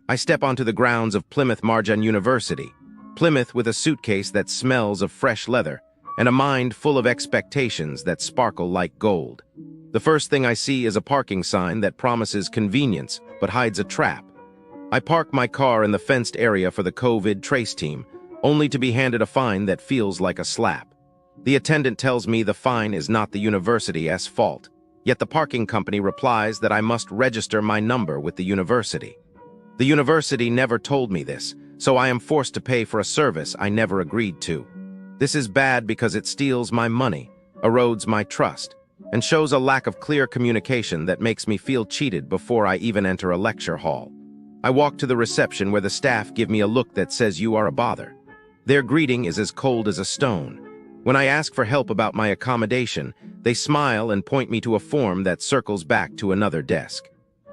I step onto the grounds of Plymouth Marjon University, Plymouth with a suitcase that smells of fresh leather, and a mind full of expectations that sparkle like gold. The first thing I see is a parking sign that promises convenience but hides a trap. I park my car in the fenced area for the COVID trace team, only to be handed a fine that feels like a slap. The attendant tells me the fine is not the university's fault, yet the parking company replies that I must register my number with the university. The university never told me this, so I am forced to pay for a service I never agreed to. This is bad because it steals my money, erodes my trust, and shows a lack of clear communication that makes me feel cheated before I even enter a lecture hall. I walk to the reception where the staff give me a look that says you are a bother. Their greeting is as cold as a stone. When I ask for help about my accommodation, they smile and point me to a form that circles back to another desk.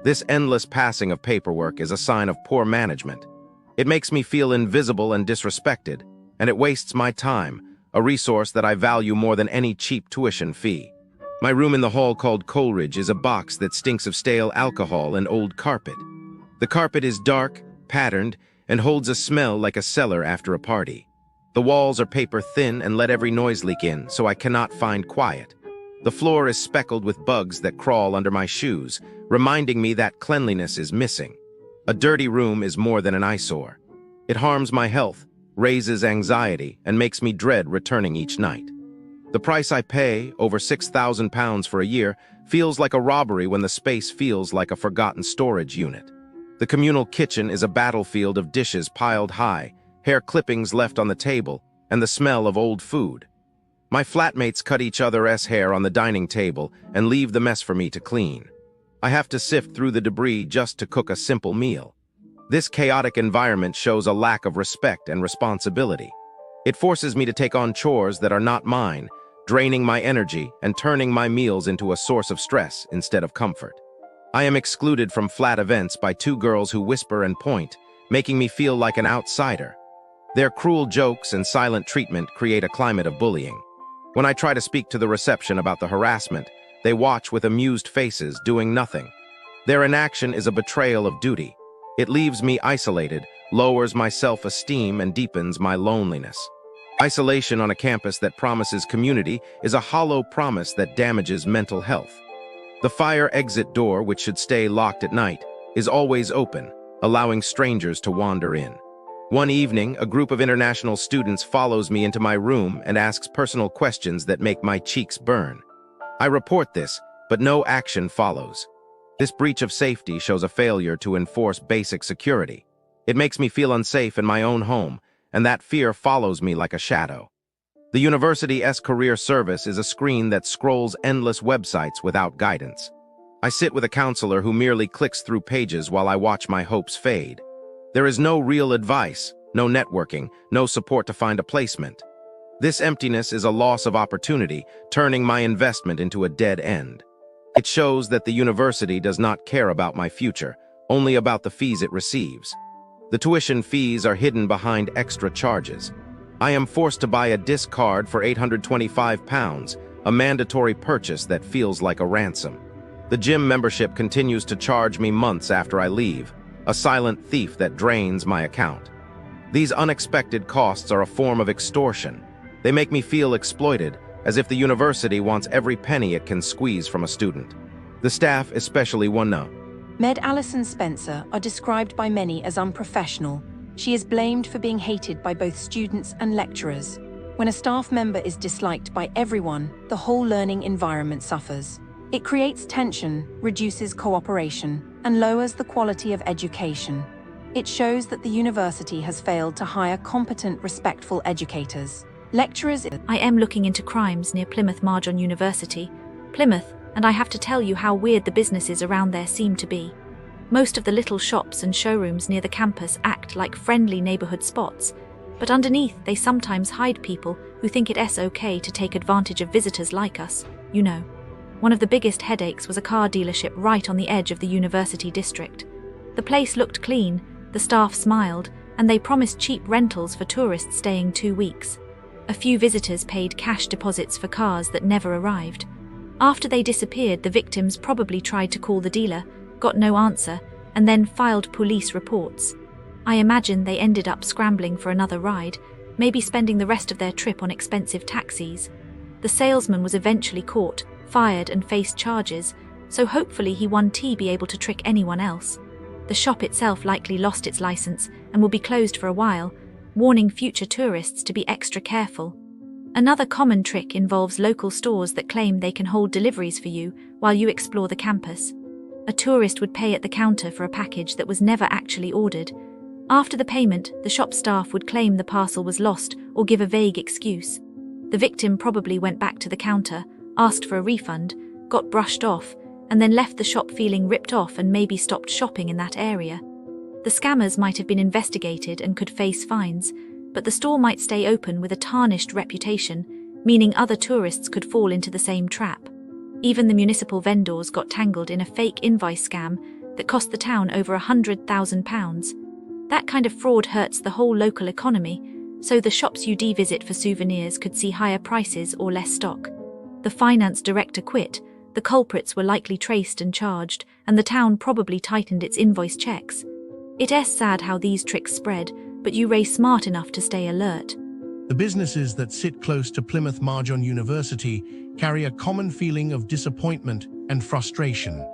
This endless passing of paperwork is a sign of poor management. It makes me feel invisible and disrespected, and it wastes my time, a resource that I value more than any cheap tuition fee. My room in the hall called Coleridge is a box that stinks of stale alcohol and old carpet. The carpet is dark, patterned, and holds a smell like a cellar after a party. The walls are paper thin and let every noise leak in, so I cannot find quiet. The floor is speckled with bugs that crawl under my shoes, reminding me that cleanliness is missing. A dirty room is more than an eyesore. It harms my health, raises anxiety, and makes me dread returning each night. The price I pay, over £6,000 for a year, feels like a robbery when the space feels like a forgotten storage unit. The communal kitchen is a battlefield of dishes piled high, hair clippings left on the table, and the smell of old food. My flatmates cut each other's hair on the dining table and leave the mess for me to clean. I have to sift through the debris just to cook a simple meal. This chaotic environment shows a lack of respect and responsibility. It forces me to take on chores that are not mine, draining my energy and turning my meals into a source of stress instead of comfort. I am excluded from flat events by two girls who whisper and point, making me feel like an outsider. Their cruel jokes and silent treatment create a climate of bullying. When I try to speak to the reception about the harassment, they watch with amused faces, doing nothing. Their inaction is a betrayal of duty. It leaves me isolated, lowers my self-esteem, and deepens my loneliness. Isolation on a campus that promises community is a hollow promise that damages mental health. The fire exit door, which should stay locked at night, is always open, allowing strangers to wander in. One evening, a group of international students follows me into my room and asks personal questions that make my cheeks burn. I report this, but no action follows. This breach of safety shows a failure to enforce basic security. It makes me feel unsafe in my own home, and that fear follows me like a shadow. The university's career service is a screen that scrolls endless websites without guidance. I sit with a counselor who merely clicks through pages while I watch my hopes fade. There is no real advice, no networking, no support to find a placement. This emptiness is a loss of opportunity, turning my investment into a dead end. It shows that the university does not care about my future, only about the fees it receives. The tuition fees are hidden behind extra charges. I am forced to buy a disc card for £825, a mandatory purchase that feels like a ransom. The gym membership continues to charge me months after I leave, a silent thief that drains my account. These unexpected costs are a form of extortion. They make me feel exploited, as if the university wants every penny it can squeeze from a student. The staff, especially one now. Med Alison Spencer are described by many as unprofessional. She is blamed for being hated by both students and lecturers. When a staff member is disliked by everyone, the whole learning environment suffers. It creates tension, reduces cooperation, and lowers the quality of education. It shows that the university has failed to hire competent, respectful educators. Lecturers. I am looking into crimes near Plymouth Marjon University, Plymouth, and I have to tell you how weird the businesses around there seem to be. Most of the little shops and showrooms near the campus act like friendly neighborhood spots, but underneath they sometimes hide people who think it's okay to take advantage of visitors like us, you know. One of the biggest headaches was a car dealership right on the edge of the university district. The place looked clean, the staff smiled, and they promised cheap rentals for tourists staying 2 weeks. A few visitors paid cash deposits for cars that never arrived. After they disappeared, the victims probably tried to call the dealer, got no answer, and then filed police reports. I imagine they ended up scrambling for another ride, maybe spending the rest of their trip on expensive taxis. The salesman was eventually caught, fired, and faced charges, so hopefully he won't be able to trick anyone else. The shop itself likely lost its license and will be closed for a while, warning future tourists to be extra careful. Another common trick involves local stores that claim they can hold deliveries for you while you explore the campus. A tourist would pay at the counter for a package that was never actually ordered. After the payment, the shop staff would claim the parcel was lost or give a vague excuse. The victim probably went back to the counter, asked for a refund, got brushed off, and then left the shop feeling ripped off and maybe stopped shopping in that area. The scammers might have been investigated and could face fines, but the store might stay open with a tarnished reputation, meaning other tourists could fall into the same trap. Even the municipal vendors got tangled in a fake invoice scam that cost the town over £100,000. That kind of fraud hurts the whole local economy, so the shops you visit for souvenirs could see higher prices or less stock. The finance director quit, the culprits were likely traced and charged, and the town probably tightened its invoice checks. It's sad how these tricks spread, but you raise smart enough to stay alert. The businesses that sit close to Plymouth Marjon University carry a common feeling of disappointment and frustration.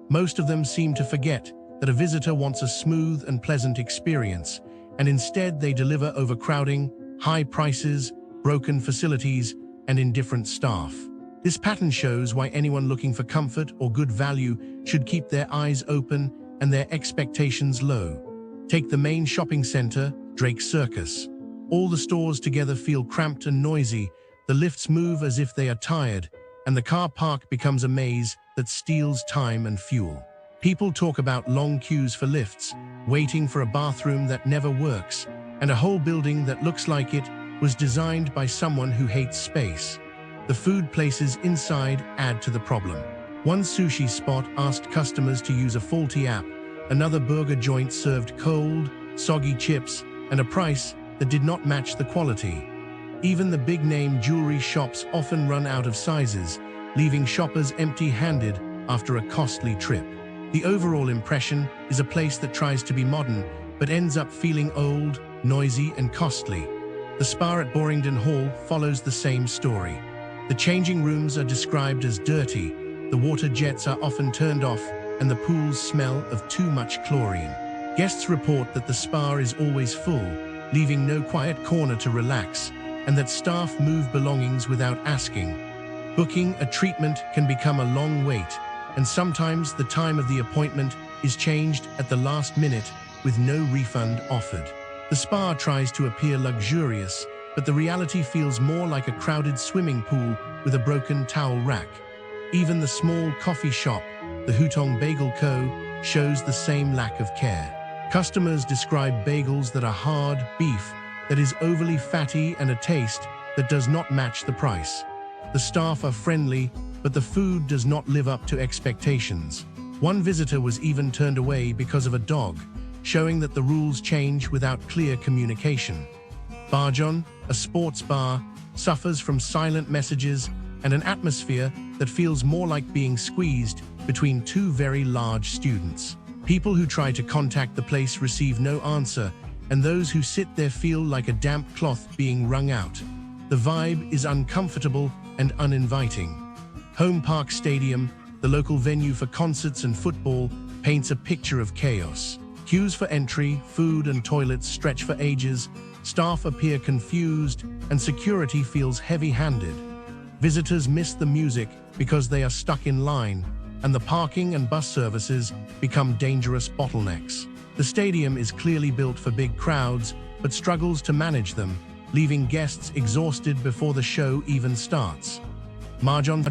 Most of them seem to forget that a visitor wants a smooth and pleasant experience, and instead they deliver overcrowding, high prices, broken facilities, and indifferent staff. This pattern shows why anyone looking for comfort or good value should keep their eyes open and their expectations low. Take the main shopping center, Drake Circus. All the stores together feel cramped and noisy, the lifts move as if they are tired, and the car park becomes a maze that steals time and fuel. People talk about long queues for lifts, waiting for a bathroom that never works, and a whole building that looks like it was designed by someone who hates space. The food places inside add to the problem. One sushi spot asked customers to use a faulty app, another burger joint served cold, soggy chips, and a price that did not match the quality. Even the big-name jewelry shops often run out of sizes, leaving shoppers empty-handed after a costly trip. The overall impression is a place that tries to be modern, but ends up feeling old, noisy, and costly. The spa at Boringdon Hall follows the same story. The changing rooms are described as dirty, the water jets are often turned off, and the pools smell of too much chlorine. Guests report that the spa is always full, leaving no quiet corner to relax, and that staff move belongings without asking. Booking a treatment can become a long wait, and sometimes the time of the appointment is changed at the last minute with no refund offered. The spa tries to appear luxurious, but the reality feels more like a crowded swimming pool with a broken towel rack. Even the small coffee shop, the Hutong Bagel Co., shows the same lack of care. Customers describe bagels that are hard beef, that is overly fatty, and a taste that does not match the price. The staff are friendly, but the food does not live up to expectations. One visitor was even turned away because of a dog, showing that the rules change without clear communication. Marjon, a sports bar, suffers from silent messages and an atmosphere that feels more like being squeezed between two very large students. People who try to contact the place receive no answer, and those who sit there feel like a damp cloth being wrung out. The vibe is uncomfortable and uninviting. Home Park Stadium, the local venue for concerts and football, paints a picture of chaos. Queues for entry, food and toilets stretch for ages, staff appear confused, and security feels heavy-handed. Visitors miss the music because they are stuck in line, and the parking and bus services become dangerous bottlenecks. The stadium is clearly built for big crowds, but struggles to manage them, leaving guests exhausted before the show even starts. Marjon